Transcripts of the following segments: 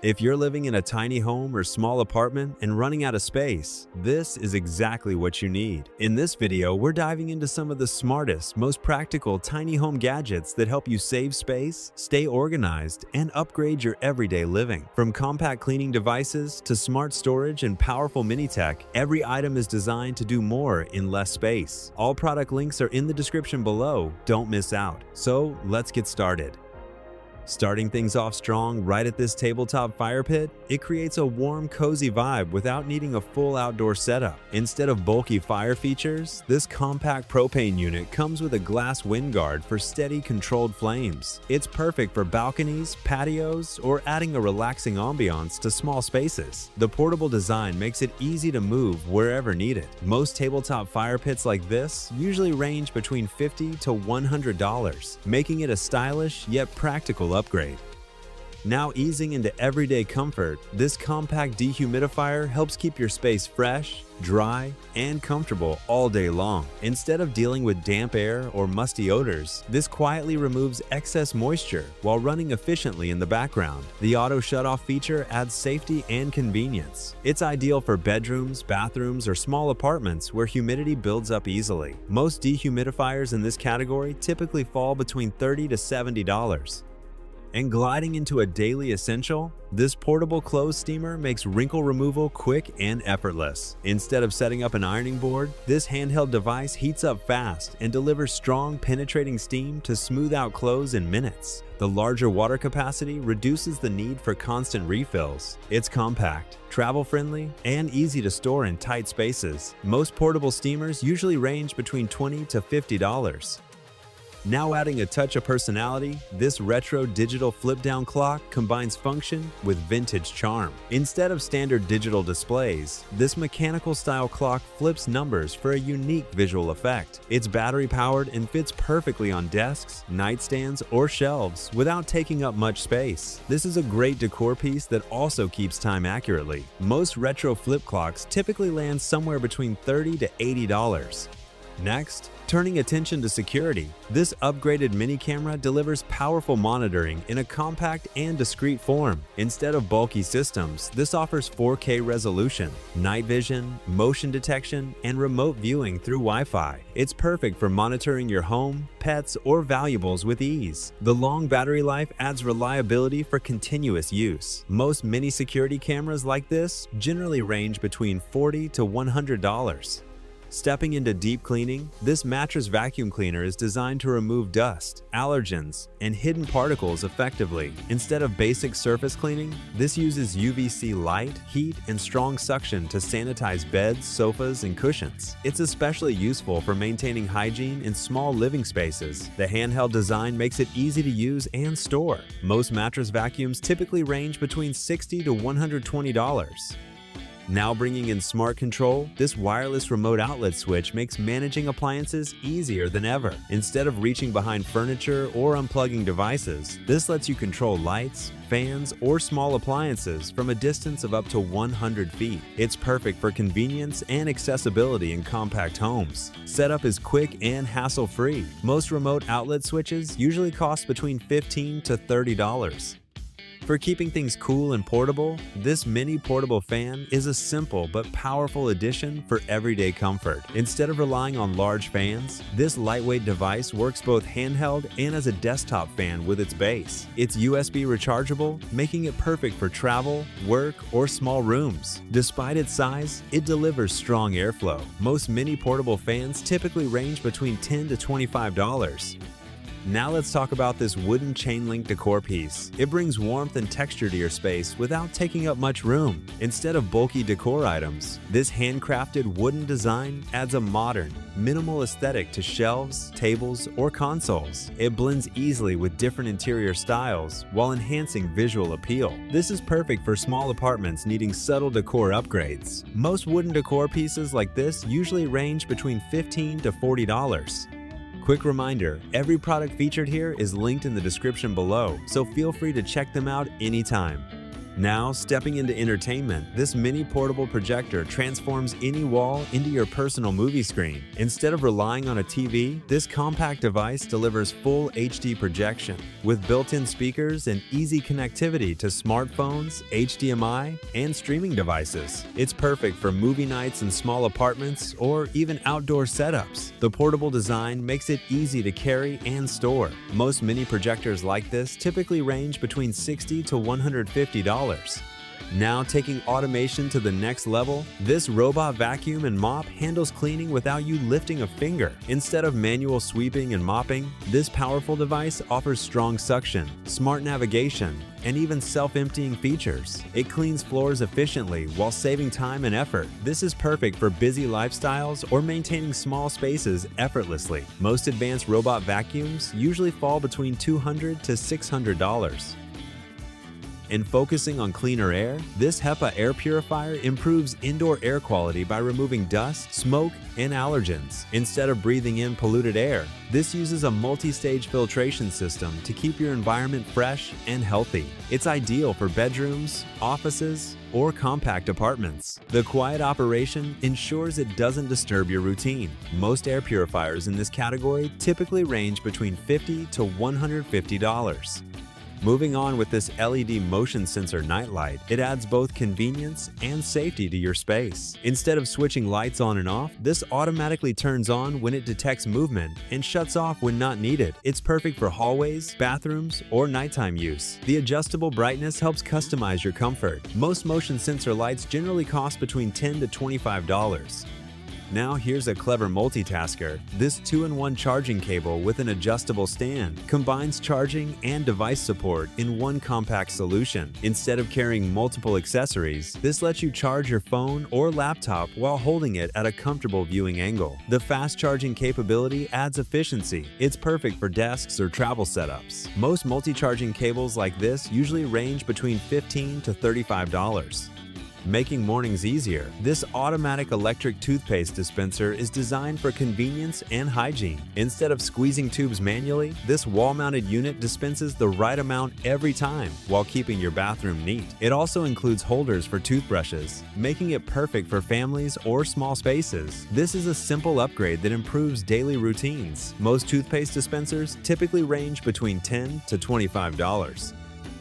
If you're living in a tiny home or small apartment and running out of space, this is exactly what you need. In this video, we're diving into some of the smartest, most practical tiny home gadgets that help you save space, stay organized, and upgrade your everyday living. From compact cleaning devices to smart storage and powerful mini tech, every item is designed to do more in less space. All product links are in the description below. Don't miss out. So let's get started. Starting things off strong right at this tabletop fire pit, it creates a warm, cozy vibe without needing a full outdoor setup. Instead of bulky fire features, this compact propane unit comes with a glass wind guard for steady, controlled flames. It's perfect for balconies, patios, or adding a relaxing ambiance to small spaces. The portable design makes it easy to move wherever needed. Most tabletop fire pits like this usually range between $50 to $100, making it a stylish yet practical upgrade. Now easing into everyday comfort, this compact dehumidifier helps keep your space fresh, dry, and comfortable all day long. Instead of dealing with damp air or musty odors, this quietly removes excess moisture while running efficiently in the background. The auto shut-off feature adds safety and convenience. It's ideal for bedrooms, bathrooms, or small apartments where humidity builds up easily. Most dehumidifiers in this category typically fall between $30 to $70. And gliding into a daily essential, this portable clothes steamer makes wrinkle removal quick and effortless. Instead of setting up an ironing board, this handheld device heats up fast and delivers strong, penetrating steam to smooth out clothes in minutes. The larger water capacity reduces the need for constant refills. It's compact, travel-friendly, and easy to store in tight spaces. Most portable steamers usually range between $20 to $50. Now adding a touch of personality, this retro digital flip-down clock combines function with vintage charm. Instead of standard digital displays, this mechanical-style clock flips numbers for a unique visual effect. It's battery-powered and fits perfectly on desks, nightstands, or shelves without taking up much space. This is a great decor piece that also keeps time accurately. Most retro flip clocks typically land somewhere between $30 to $80. Next, turning attention to security, this upgraded mini camera delivers powerful monitoring in a compact and discreet form. Instead of bulky systems, this offers 4K resolution, night vision, motion detection, and remote viewing through Wi-Fi. It's perfect for monitoring your home, pets, or valuables with ease. The long battery life adds reliability for continuous use. Most mini security cameras like this generally range between $40 to $100. Stepping into deep cleaning, this mattress vacuum cleaner is designed to remove dust, allergens, and hidden particles effectively. Instead of basic surface cleaning, this uses UVC light, heat, and strong suction to sanitize beds, sofas, and cushions. It's especially useful for maintaining hygiene in small living spaces. The handheld design makes it easy to use and store. Most mattress vacuums typically range between $60 to $120. Now bringing in smart control, this wireless remote outlet switch makes managing appliances easier than ever. Instead of reaching behind furniture or unplugging devices, this lets you control lights, fans, or small appliances from a distance of up to 100 feet. It's perfect for convenience and accessibility in compact homes. Setup is quick and hassle-free. Most remote outlet switches usually cost between $15 to $30. For keeping things cool and portable, this mini portable fan is a simple but powerful addition for everyday comfort. Instead of relying on large fans, this lightweight device works both handheld and as a desktop fan with its base. It's USB rechargeable, making it perfect for travel, work, or small rooms. Despite its size, it delivers strong airflow. Most mini portable fans typically range between $10 to $25. Now let's talk about this wooden chain link decor piece. It brings warmth and texture to your space without taking up much room. Instead of bulky decor items, this handcrafted wooden design adds a modern, minimal aesthetic to shelves, tables, or consoles. It blends easily with different interior styles while enhancing visual appeal. This is perfect for small apartments needing subtle decor upgrades. Most wooden decor pieces like this usually range between $15 to $40. Quick reminder, every product featured here is linked in the description below, so feel free to check them out anytime. Now, stepping into entertainment, this mini portable projector transforms any wall into your personal movie screen. Instead of relying on a TV, this compact device delivers full HD projection with built-in speakers and easy connectivity to smartphones, HDMI, and streaming devices. It's perfect for movie nights in small apartments or even outdoor setups. The portable design makes it easy to carry and store. Most mini projectors like this typically range between $60 to $150. Now taking automation to the next level, this robot vacuum and mop handles cleaning without you lifting a finger. Instead of manual sweeping and mopping, this powerful device offers strong suction, smart navigation, and even self-emptying features. It cleans floors efficiently while saving time and effort. This is perfect for busy lifestyles or maintaining small spaces effortlessly. Most advanced robot vacuums usually fall between $200 to $600. And focusing on cleaner air, this HEPA air purifier improves indoor air quality by removing dust, smoke, and allergens. Instead of breathing in polluted air, this uses a multi-stage filtration system to keep your environment fresh and healthy. It's ideal for bedrooms, offices, or compact apartments. The quiet operation ensures it doesn't disturb your routine. Most air purifiers in this category typically range between $50 to $150. Moving on with this LED motion sensor nightlight, it adds both convenience and safety to your space. Instead of switching lights on and off, this automatically turns on when it detects movement and shuts off when not needed. It's perfect for hallways, bathrooms, or nighttime use. The adjustable brightness helps customize your comfort. Most motion sensor lights generally cost between $10 to $25. Now here's a clever multitasker. This 2-in-1 charging cable with an adjustable stand combines charging and device support in one compact solution. Instead of carrying multiple accessories, this lets you charge your phone or laptop while holding it at a comfortable viewing angle. The fast charging capability adds efficiency. It's perfect for desks or travel setups. Most multi-charging cables like this usually range between $15 to $35. Making mornings easier, this automatic electric toothpaste dispenser is designed for convenience and hygiene. Instead of squeezing tubes manually, this wall-mounted unit dispenses the right amount every time while keeping your bathroom neat. It also includes holders for toothbrushes, making it perfect for families or small spaces. This is a simple upgrade that improves daily routines. Most toothpaste dispensers typically range between $10 to $25.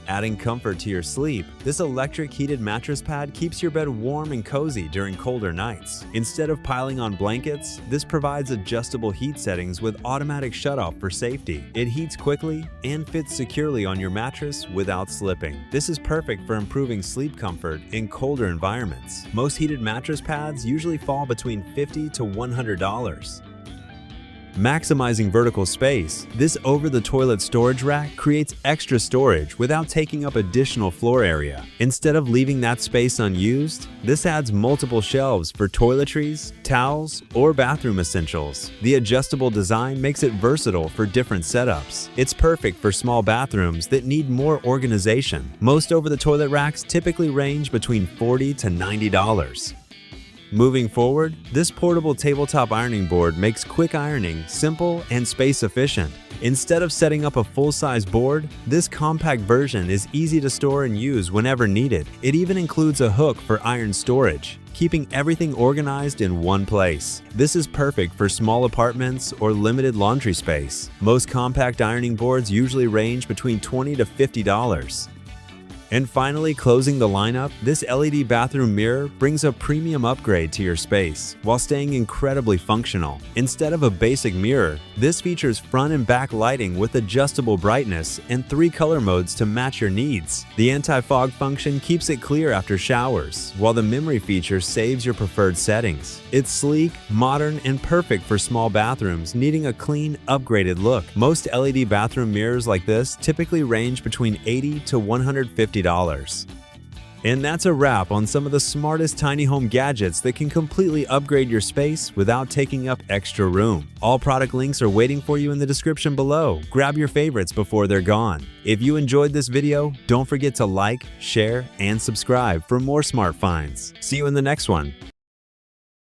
Adding comfort to your sleep, this electric heated mattress pad keeps your bed warm and cozy during colder nights. Instead of piling on blankets, this provides adjustable heat settings with automatic shutoff for safety. It heats quickly and fits securely on your mattress without slipping. This is perfect for improving sleep comfort in colder environments. Most heated mattress pads usually fall between $50 to $100. Maximizing vertical space, this over-the-toilet storage rack creates extra storage without taking up additional floor area. Instead of leaving that space unused, this adds multiple shelves for toiletries, towels, or bathroom essentials. The adjustable design makes it versatile for different setups. It's perfect for small bathrooms that need more organization. Most over-the-toilet racks typically range between $40 to $90. Moving forward, this portable tabletop ironing board makes quick ironing simple and space efficient. Instead of setting up a full-size board, this compact version is easy to store and use whenever needed. It even includes a hook for iron storage, keeping everything organized in one place. This is perfect for small apartments or limited laundry space. Most compact ironing boards usually range between $20 to $50. And finally, closing the lineup, this LED bathroom mirror brings a premium upgrade to your space while staying incredibly functional. Instead of a basic mirror, this features front and back lighting with adjustable brightness and 3 color modes to match your needs. The anti-fog function keeps it clear after showers, while the memory feature saves your preferred settings. It's sleek, modern, and perfect for small bathrooms needing a clean, upgraded look. Most LED bathroom mirrors like this typically range between $80 to $150. And that's a wrap on some of the smartest tiny home gadgets that can completely upgrade your space without taking up extra room. All product links are waiting for you in the description below. Grab your favorites before they're gone. If you enjoyed this video, don't forget to like, share, and subscribe for more smart finds. See you in the next one.